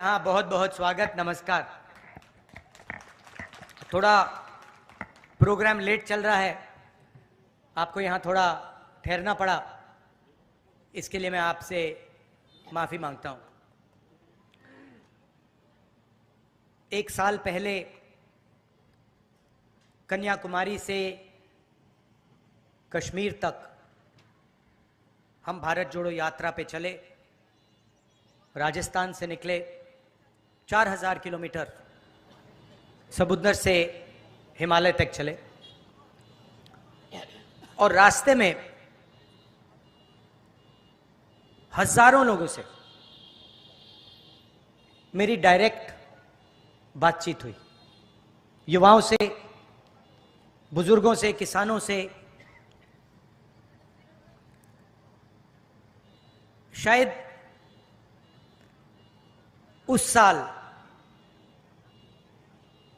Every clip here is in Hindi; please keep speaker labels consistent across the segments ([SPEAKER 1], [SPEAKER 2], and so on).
[SPEAKER 1] हाँ, बहुत बहुत स्वागत, नमस्कार। थोड़ा प्रोग्राम लेट चल रहा है, आपको यहाँ थोड़ा ठहरना पड़ा, इसके लिए मैं आपसे माफ़ी मांगता हूँ। एक साल पहले कन्याकुमारी से कश्मीर तक हम भारत जोड़ो यात्रा पे चले। राजस्थान से निकले, 4000 किलोमीटर समुद्र से हिमालय तक चले और रास्ते में हजारों लोगों से मेरी डायरेक्ट बातचीत हुई। युवाओं से, बुजुर्गों से, किसानों से। शायद उस साल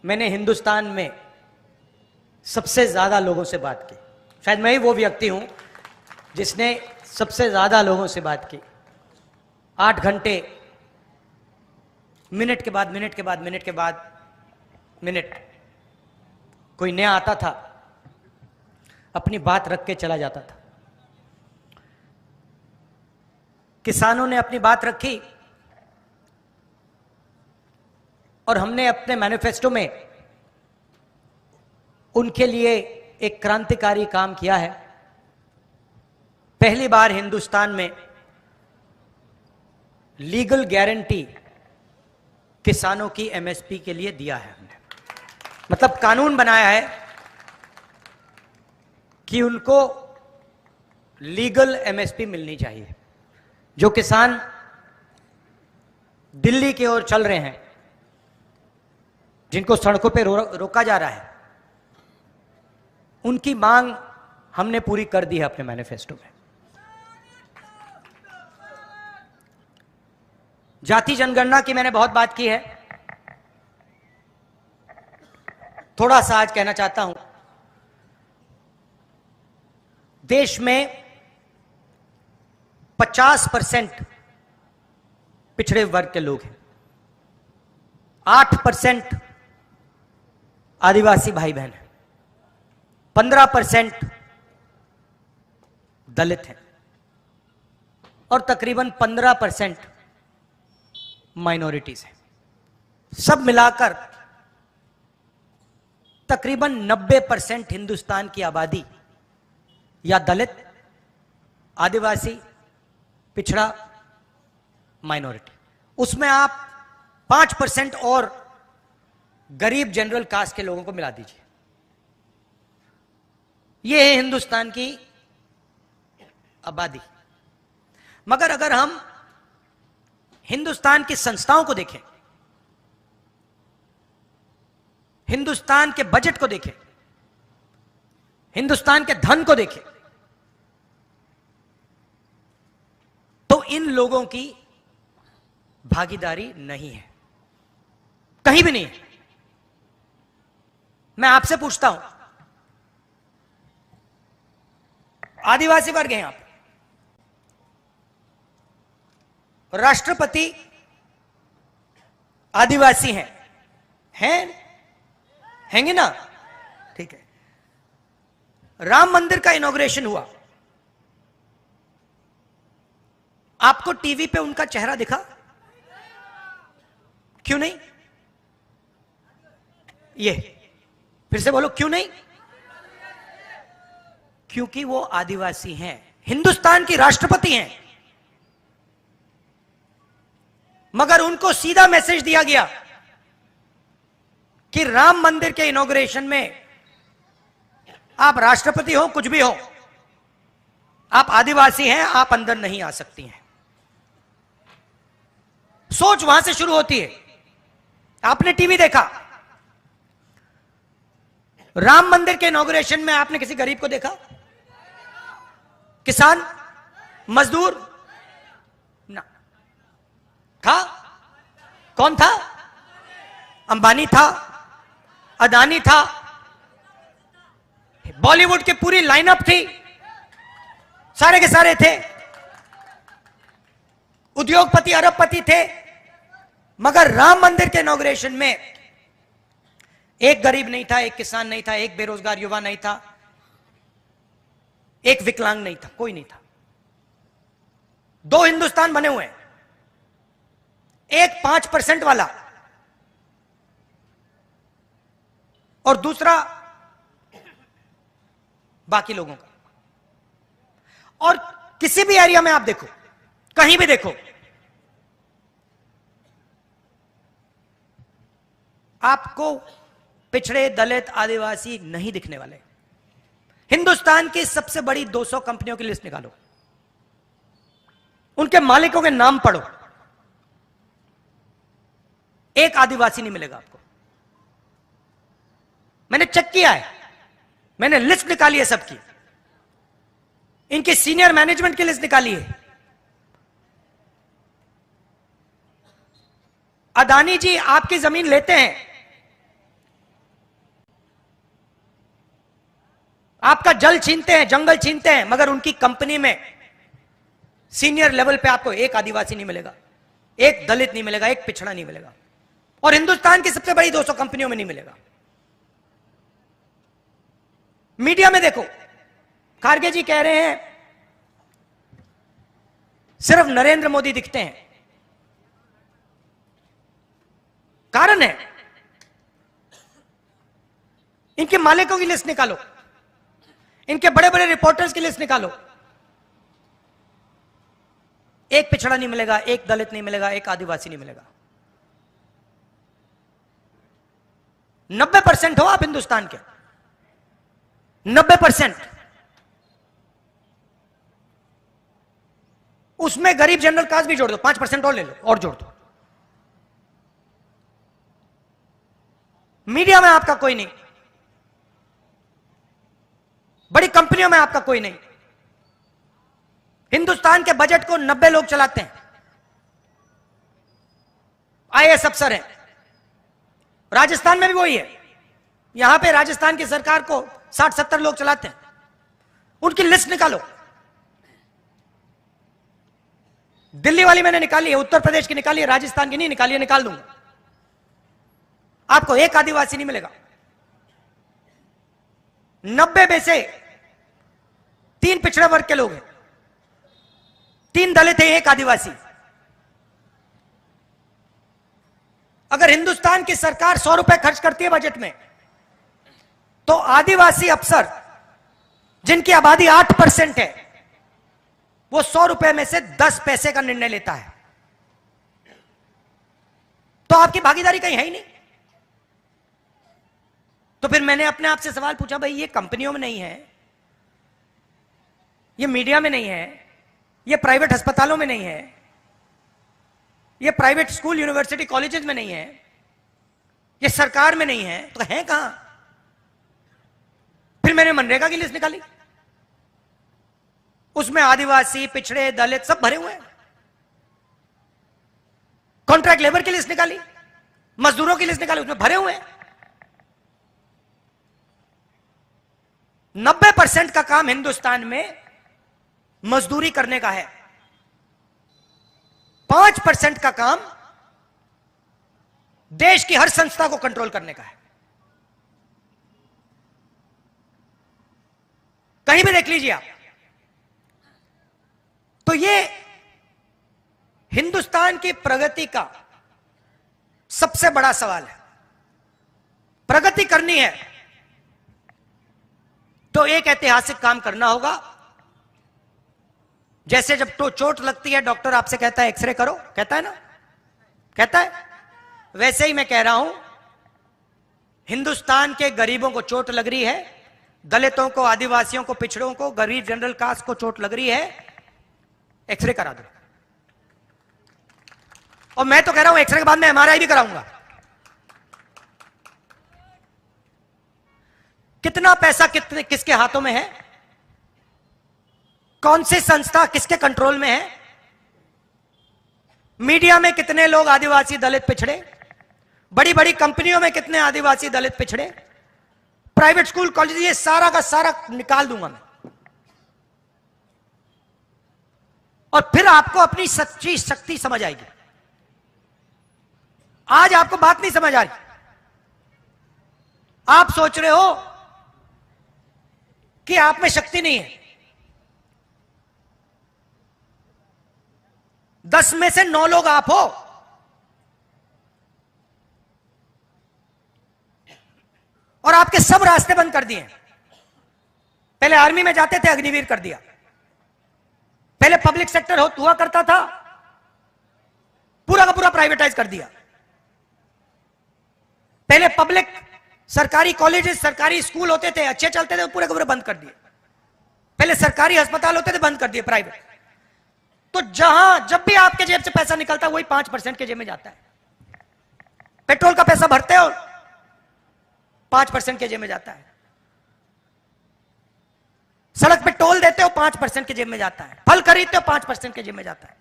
[SPEAKER 1] मैंने हिंदुस्तान में सबसे ज्यादा लोगों से बात की। शायद मैं ही वो व्यक्ति हूं जिसने सबसे ज्यादा लोगों से बात की। 8 घंटे, मिनट के बाद मिनट के बाद मिनट के बाद मिनट। कोई नया आता था, अपनी बात रख के चला जाता था। किसानों ने अपनी बात रखी और हमने अपने मैनिफेस्टो में उनके लिए एक क्रांतिकारी काम किया है। पहली बार हिंदुस्तान में लीगल गारंटी किसानों की एमएसपी के लिए दिया है हमने। मतलब कानून बनाया है कि उनको लीगल एमएसपी मिलनी चाहिए। जो किसान दिल्ली की ओर चल रहे हैं, जिनको सड़कों पे रोका जा रहा है, उनकी मांग हमने पूरी कर दी है अपने मैनिफेस्टो में। जाति जनगणना की मैंने बहुत बात की है। थोड़ा सा आज कहना चाहता हूं। देश में 50% पिछड़े वर्ग के लोग हैं, 8% आदिवासी भाई बहन हैं, 15% दलित हैं और तकरीबन 15% माइनॉरिटीज हैं। सब मिलाकर तकरीबन 90% हिंदुस्तान की आबादी या दलित, आदिवासी, पिछड़ा, माइनॉरिटी। उसमें आप 5% और गरीब जनरल कास्ट के लोगों को मिला दीजिए। यह है हिंदुस्तान की आबादी। मगर अगर हम हिंदुस्तान की संस्थाओं को देखें, हिंदुस्तान के बजट को देखें, हिंदुस्तान के धन को देखें, तो इन लोगों की भागीदारी नहीं है, कहीं भी नहीं है। मैं आपसे पूछता हूं, आदिवासी वर्ग है यहां पर, राष्ट्रपति आदिवासी हैं हैंगे ना? ठीक है। राम मंदिर का इनॉग्रेशन हुआ, आपको टीवी पे उनका चेहरा दिखा? क्यों नहीं? ये फिर से बोलो, क्यों नहीं? क्योंकि वो आदिवासी हैं, हिंदुस्तान की राष्ट्रपति हैं। मगर उनको सीधा मैसेज दिया गया कि राम मंदिर के इनॉग्रेशन में आप राष्ट्रपति हो, कुछ भी हो, आप आदिवासी हैं, आप अंदर नहीं आ सकती हैं। सोच वहां से शुरू होती है। आपने टीवी देखा, राम मंदिर के इनॉग्रेशन में आपने किसी गरीब को देखा? किसान, मजदूर ना था? कौन था? अंबानी था, अदानी था, बॉलीवुड की पूरी लाइनअप थी, सारे के सारे थे, उद्योगपति, अरबपति थे, मगर राम मंदिर के इनॉग्रेशन में एक गरीब नहीं था, एक किसान नहीं था, एक बेरोजगार युवा नहीं था, एक विकलांग नहीं था, कोई नहीं था। दो हिंदुस्तान बने हुए हैं, एक 5% वाला और दूसरा बाकी लोगों का। और किसी भी एरिया में आप देखो, कहीं भी देखो, आपको पिछड़े, दलित, आदिवासी नहीं दिखने वाले। हिंदुस्तान की सबसे बड़ी 200 कंपनियों की लिस्ट निकालो, उनके मालिकों के नाम पढ़ो, एक आदिवासी नहीं मिलेगा आपको। मैंने चेक किया है, मैंने लिस्ट निकाली है सबकी, इनकी सीनियर मैनेजमेंट की लिस्ट निकाली है। अदानी जी आपकी जमीन लेते हैं, आपका जल छीनते हैं, जंगल छीनते हैं, मगर उनकी कंपनी में सीनियर लेवल पे आपको एक आदिवासी नहीं मिलेगा, एक दलित नहीं मिलेगा, एक पिछड़ा नहीं मिलेगा, और हिंदुस्तान की सबसे बड़ी 200 कंपनियों में नहीं मिलेगा। मीडिया में देखो, खारगे जी कह रहे हैं सिर्फ नरेंद्र मोदी दिखते हैं। कारण है, इनके मालिकों की लिस्ट निकालो, इनके बड़े बड़े रिपोर्टर्स की लिस्ट निकालो, एक पिछड़ा नहीं मिलेगा, एक दलित नहीं मिलेगा, एक आदिवासी नहीं मिलेगा। 90% हो आप हिंदुस्तान के, 90%। उसमें गरीब जनरल कास्ट भी जोड़ दो, 5% और ले लो, और जोड़ दो। मीडिया में आपका कोई नहीं, बड़ी कंपनियों में आपका कोई नहीं। हिंदुस्तान के बजट को 90 लोग चलाते हैं, आईएएस अफसर हैं। राजस्थान में भी वही है, यहां पे राजस्थान की सरकार को 60-70 लोग चलाते हैं। उनकी लिस्ट निकालो। दिल्ली वाली मैंने निकाली है, उत्तर प्रदेश की निकाली है, राजस्थान की नहीं निकाली है, निकाल दूंगा। आपको एक आदिवासी नहीं मिलेगा। 90 में से 3 पिछड़े वर्ग के लोग हैं, 3 दलित हैं, एक आदिवासी। अगर हिंदुस्तान की सरकार 100 रुपए खर्च करती है बजट में, तो आदिवासी अफसर जिनकी आबादी 8% है, वो 100 रुपए में से 10 पैसे का निर्णय लेता है। तो आपकी भागीदारी कहीं है ही नहीं। तो फिर मैंने अपने आप से सवाल पूछा, भाई ये कंपनियों में नहीं है, ये मीडिया में नहीं है, ये प्राइवेट अस्पतालों में नहीं है, ये प्राइवेट स्कूल, यूनिवर्सिटी, कॉलेजेस में नहीं है, ये सरकार में नहीं है, तो है कहां? फिर मैंने मनरेगा की लिस्ट निकाली, उसमें आदिवासी, पिछड़े, दलित सब भरे हुए हैं। कॉन्ट्रैक्ट लेबर की लिस्ट निकाली, मजदूरों की लिस्ट निकाली, उसमें भरे हुए हैं। 90% का काम हिंदुस्तान में मजदूरी करने का है, 5% का काम देश की हर संस्था को कंट्रोल करने का है। कहीं भी देख लीजिए आप। तो ये हिंदुस्तान की प्रगति का सबसे बड़ा सवाल है। प्रगति करनी है तो एक ऐतिहासिक काम करना होगा। जैसे जब तो चोट लगती है, डॉक्टर आपसे कहता है एक्सरे करो, कहता है ना, कहता है, वैसे ही मैं कह रहा हूं, हिंदुस्तान के गरीबों को चोट लग रही है, दलितों को, आदिवासियों को, पिछड़ों को, गरीब जनरल कास्ट को चोट लग रही है, एक्सरे करा दो। और मैं तो कह रहा हूं एक्सरे के बाद मैं एमआरआई भी कराऊंगा। कितना पैसा कितने किसके हाथों में है, कौन सी संस्था किसके कंट्रोल में है, मीडिया में कितने लोग आदिवासी, दलित, पिछड़े, बड़ी बड़ी कंपनियों में कितने आदिवासी, दलित, पिछड़े, प्राइवेट स्कूल, कॉलेज, ये सारा का सारा निकाल दूंगा मैं। और फिर आपको अपनी सच्ची शक्ति समझ आएगी। आज आपको बात नहीं समझ आ रही। आप सोच रहे हो कि आप में शक्ति नहीं है। 10 में से 9 लोग आप हो। और आपके सब रास्ते बंद कर दिए। पहले आर्मी में जाते थे, अग्निवीर कर दिया। पहले पब्लिक सेक्टर हुआ करता था, पूरा का पूरा प्राइवेटाइज कर दिया। पहले पब्लिक सरकारी कॉलेजेस, सरकारी स्कूल होते थे, अच्छे चलते थे, पूरे के पूरे बंद कर दिए। पहले सरकारी अस्पताल होते थे, बंद कर दिए प्राइवेट। तो जब भी आपके जेब से पैसा निकलता है वही 5% के जेब में जाता है। पेट्रोल का पैसा भरते हो, 5% के जेब में जाता है। सड़क पे टोल देते हो, 5% के जेब में जाता है। फल खरीदते हो, 5% के जेब में जाता है।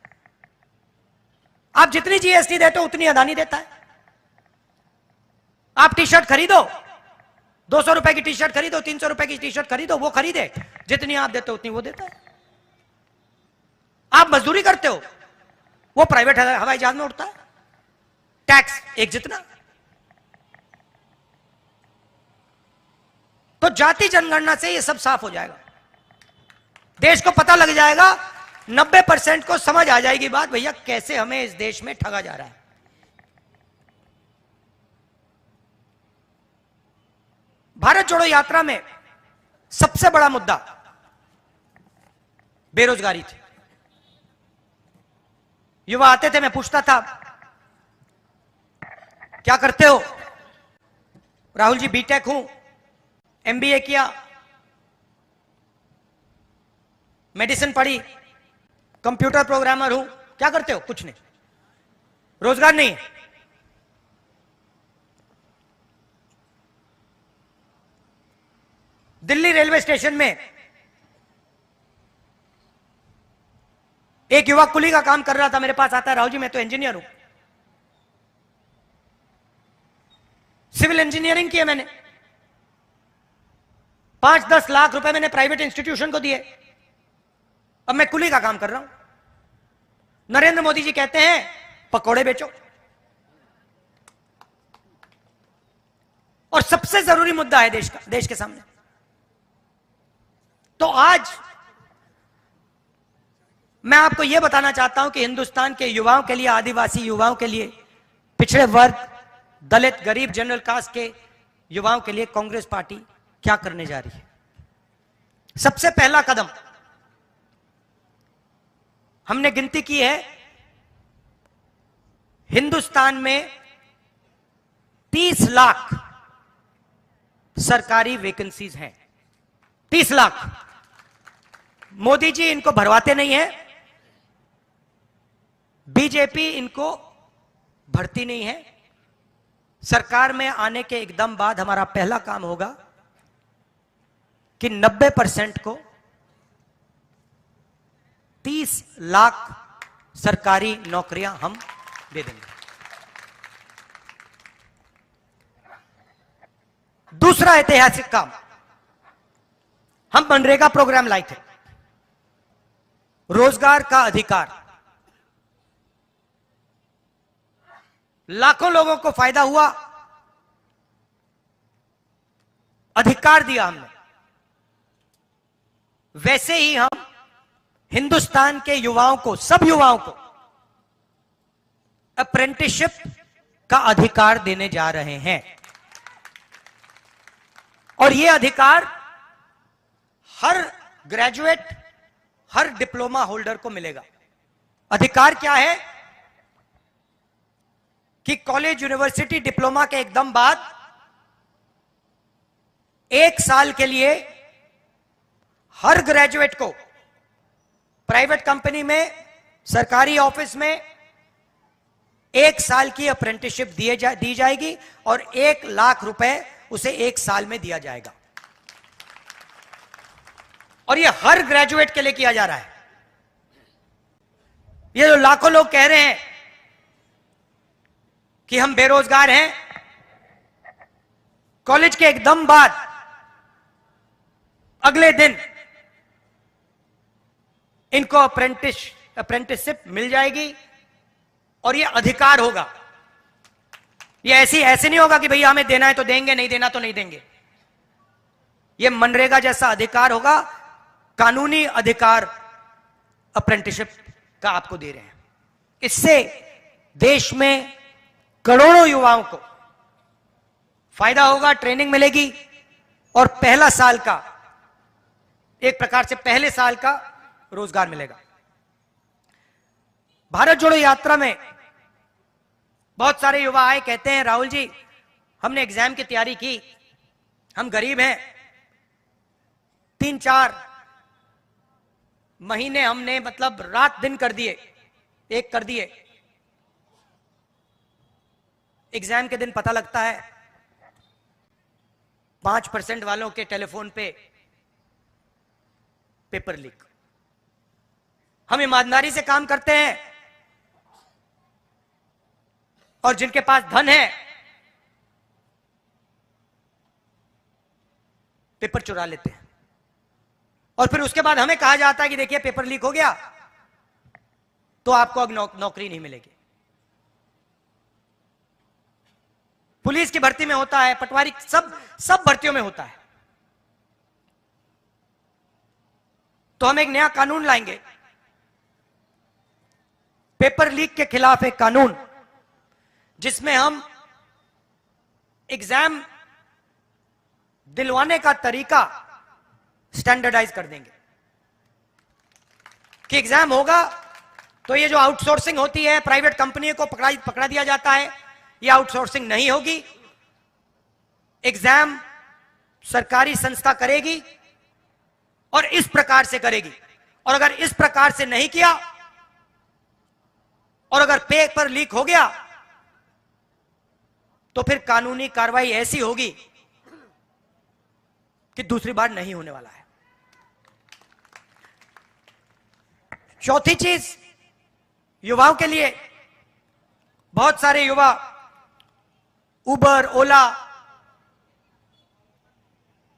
[SPEAKER 1] आप जितनी जीएसटी देते हो उतनी अदानी देता है। आप टी शर्ट खरीदो, 200 रुपए की टी शर्ट खरीदो, 300 रुपए की टी शर्ट खरीदो, वो खरीदे, जितनी आप देते हो उतनी वो देता है। आप मजदूरी करते हो, वो प्राइवेट हवाई जहाज में उड़ता है, टैक्स एक जितना। तो जाति जनगणना से ये सब साफ हो जाएगा। देश को पता लग जाएगा, 90% को समझ आ जाएगी बात, भैया कैसे हमें इस देश में ठगा जा रहा है। भारत जोड़ो यात्रा में सबसे बड़ा मुद्दा बेरोजगारी थी। युवा आते थे, मैं पूछता था क्या करते हो? राहुल जी बीटेक हूं, एमबीए किया, मेडिसिन पढ़ी, कंप्यूटर प्रोग्रामर हूं। क्या करते हो? कुछ नहीं, रोजगार नहीं है। दिल्ली रेलवे स्टेशन में एक युवक कुली का काम कर रहा था, मेरे पास आता है, राहुल जी मैं तो इंजीनियर हूं, सिविल इंजीनियरिंग की है मैंने, 5-10 लाख रुपए मैंने प्राइवेट इंस्टीट्यूशन को दिए, अब मैं कुली का काम कर रहा हूं। नरेंद्र मोदी जी कहते हैं पकोड़े बेचो। और सबसे जरूरी मुद्दा है देश के सामने। तो आज मैं आपको यह बताना चाहता हूं कि हिंदुस्तान के युवाओं के लिए, आदिवासी युवाओं के लिए, पिछड़े वर्ग, दलित, गरीब, जनरल कास्ट के युवाओं के लिए कांग्रेस पार्टी क्या करने जा रही है। सबसे पहला कदम हमने गिनती की है, हिंदुस्तान में 30 लाख सरकारी वैकेंसीज हैं। 30 लाख। मोदी जी इनको भरवाते नहीं है, बीजेपी इनको भरती नहीं है। सरकार में आने के एकदम बाद हमारा पहला काम होगा कि 90% को 30 लाख सरकारी नौकरियां हम दे देंगे। दूसरा ऐतिहासिक काम, हम मनरेगा प्रोग्राम लाए थे, रोजगार का अधिकार। लाखों लोगों को फायदा हुआ, अधिकार दिया हमने। वैसे ही हम हिंदुस्तान के युवाओं को, सब युवाओं को अप्रेंटिसशिप का अधिकार देने जा रहे हैं। और यह अधिकार हर ग्रेजुएट, हर डिप्लोमा होल्डर को मिलेगा। अधिकार क्या है कि कॉलेज, यूनिवर्सिटी, डिप्लोमा के एकदम बाद 1 साल के लिए हर ग्रेजुएट को प्राइवेट कंपनी में, सरकारी ऑफिस में 1 साल की अप्रेंटिसशिप दी जाएगी और 1 लाख रुपए उसे 1 साल में दिया जाएगा। और यह हर ग्रेजुएट के लिए किया जा रहा है। ये जो लाखों लोग कह रहे हैं कि हम बेरोजगार हैं, कॉलेज के एकदम बाद अगले दिन इनको अप्रेंटिसशिप मिल जाएगी और यह अधिकार होगा। ये ऐसे नहीं होगा कि भैया हमें देना है तो देंगे, नहीं देना तो नहीं देंगे। ये मनरेगा जैसा अधिकार होगा, कानूनी अधिकार अप्रेंटिसशिप का आपको दे रहे हैं। इससे देश में करोड़ों युवाओं को फायदा होगा, ट्रेनिंग मिलेगी और पहला साल का, एक प्रकार से पहले साल का रोजगार मिलेगा। भारत जोड़ो यात्रा में बहुत सारे युवा आए, कहते हैं राहुल जी हमने एग्जाम की तैयारी की, हम गरीब हैं, 3-4 महीने हमने मतलब रात दिन कर दिए, एक कर दिए। एग्जाम के दिन पता लगता है 5% वालों के टेलीफोन पे पेपर लीक। हम ईमानदारी से काम करते हैं और जिनके पास धन है पेपर चुरा लेते हैं और फिर उसके बाद हमें कहा जाता है कि देखिए पेपर लीक हो गया तो आपको अब नौकरी नहीं मिलेगी। पुलिस की भर्ती में होता है, पटवारी, सब भर्तियों में होता है। तो हम एक नया कानून लाएंगे, पेपर लीक के खिलाफ एक कानून, जिसमें हम एग्जाम दिलवाने का तरीका स्टैंडर्डाइज कर देंगे कि एग्जाम होगा तो ये जो आउटसोर्सिंग होती है, प्राइवेट कंपनी को पकड़ा दिया जाता है, ये आउटसोर्सिंग नहीं होगी। एग्जाम सरकारी संस्था करेगी और इस प्रकार से करेगी, और अगर इस प्रकार से नहीं किया और अगर पेपर लीक हो गया तो फिर कानूनी कार्रवाई ऐसी होगी कि दूसरी बार नहीं होने वाला है। चौथी चीज, युवाओं के लिए बहुत सारे युवा उबर, ओला,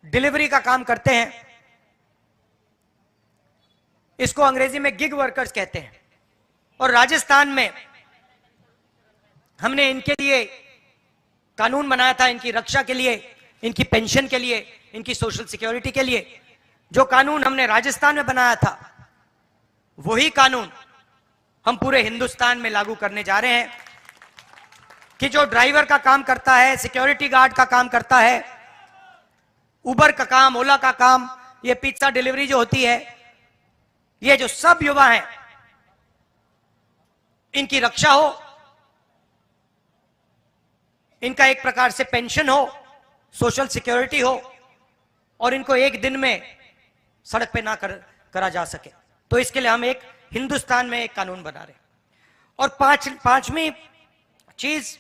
[SPEAKER 1] डिलीवरी का काम करते हैं। इसको अंग्रेजी में गिग वर्कर्स कहते हैं। और राजस्थान में हमने इनके लिए कानून बनाया था, इनकी रक्षा के लिए, इनकी पेंशन के लिए, इनकी सोशल सिक्योरिटी के लिए। जो कानून हमने राजस्थान में बनाया था वही कानून हम पूरे हिंदुस्तान में लागू करने जा रहे हैं कि जो ड्राइवर का काम करता है, सिक्योरिटी गार्ड का काम करता है, उबर का काम, ओला का काम, ये पिज्जा डिलीवरी जो होती है, ये जो सब युवा हैं इनकी रक्षा हो, इनका एक प्रकार से पेंशन हो, सोशल सिक्योरिटी हो और इनको एक दिन में सड़क पे ना करा जा सके। तो इसके लिए हम एक हिंदुस्तान में एक कानून बना रहे हैं। और पांचवी चीज,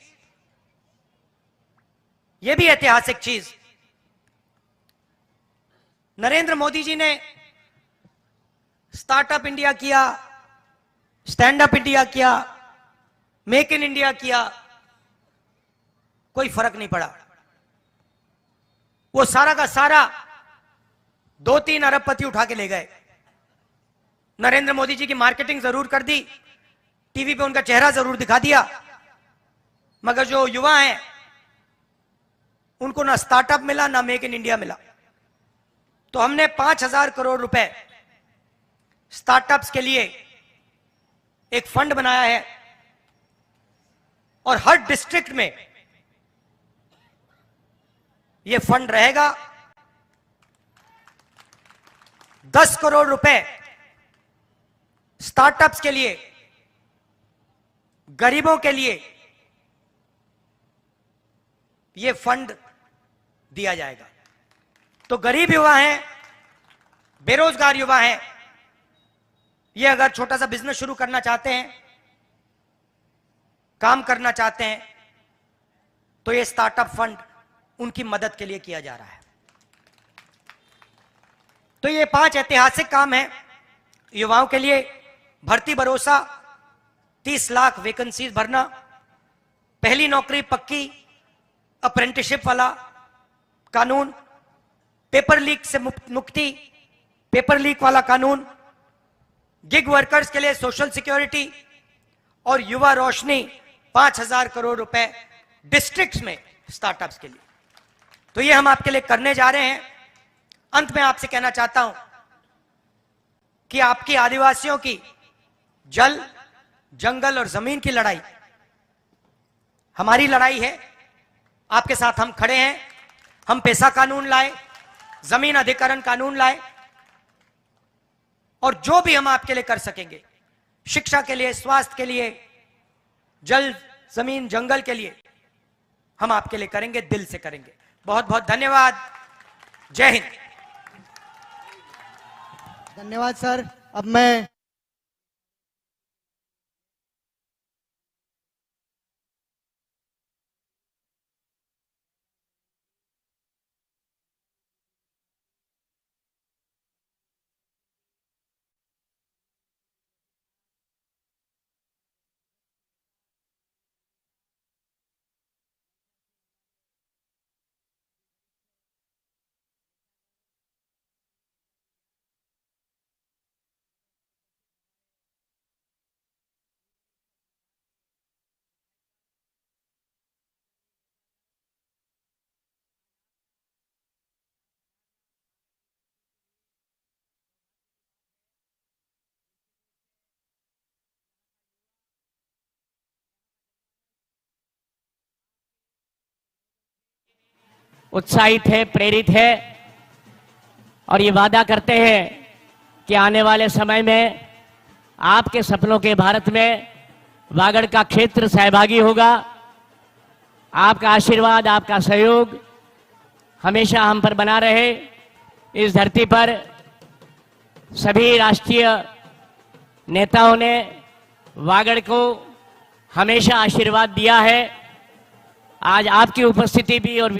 [SPEAKER 1] यह भी ऐतिहासिक चीज, नरेंद्र मोदी जी ने स्टार्टअप इंडिया किया, स्टैंड अप इंडिया किया, मेक इन इंडिया किया, कोई फर्क नहीं पड़ा। वो सारा का सारा 2-3 अरबपति उठा के ले गए। नरेंद्र मोदी जी की मार्केटिंग जरूर कर दी, टीवी पे उनका चेहरा जरूर दिखा दिया, मगर जो युवा हैं उनको ना स्टार्टअप मिला, ना मेक इन इंडिया मिला। तो हमने 5,000 करोड़ रुपए स्टार्टअप्स के लिए एक फंड बनाया है और हर डिस्ट्रिक्ट में यह फंड रहेगा। 10 करोड़ रुपए स्टार्टअप्स के लिए, गरीबों के लिए यह फंड दिया जाएगा। तो गरीब युवा हैं, बेरोजगार युवा हैं, ये अगर छोटा सा बिजनेस शुरू करना चाहते हैं, काम करना चाहते हैं, तो ये स्टार्टअप फंड उनकी मदद के लिए किया जा रहा है। तो ये 5 ऐतिहासिक काम हैं युवाओं के लिए। भर्ती भरोसा, 30 लाख वैकेंसीज भरना, पहली नौकरी पक्की, अप्रेंटिसशिप वाला कानून, पेपर लीक से मुक्ति, पेपर लीक वाला कानून, गिग वर्कर्स के लिए सोशल सिक्योरिटी और युवा रोशनी 5,000 करोड़ रुपए डिस्ट्रिक्ट्स में स्टार्टअप्स के लिए। तो ये हम आपके लिए करने जा रहे हैं। अंत में आपसे कहना चाहता हूं कि आपकी आदिवासियों की जल, जंगल और जमीन की लड़ाई हमारी लड़ाई है। आपके साथ हम खड़े हैं। हम पेशा कानून लाए, जमीन अधिकरण कानून लाए, और जो भी हम आपके लिए कर सकेंगे, शिक्षा के लिए, स्वास्थ्य के लिए, जल, जमीन, जंगल के लिए, हम आपके लिए करेंगे, दिल से करेंगे। बहुत बहुत धन्यवाद। जय हिंद।
[SPEAKER 2] धन्यवाद सर। अब मैं
[SPEAKER 3] उत्साहित है, प्रेरित है, और ये वादा करते हैं कि आने वाले समय में आपके सपनों के भारत में वागड़ का क्षेत्र सहभागी होगा। आपका आशीर्वाद, आपका सहयोग हमेशा हम पर बना रहे। इस धरती पर सभी राष्ट्रीय नेताओं ने वागड़ को हमेशा आशीर्वाद दिया है। आज आपकी उपस्थिति भी और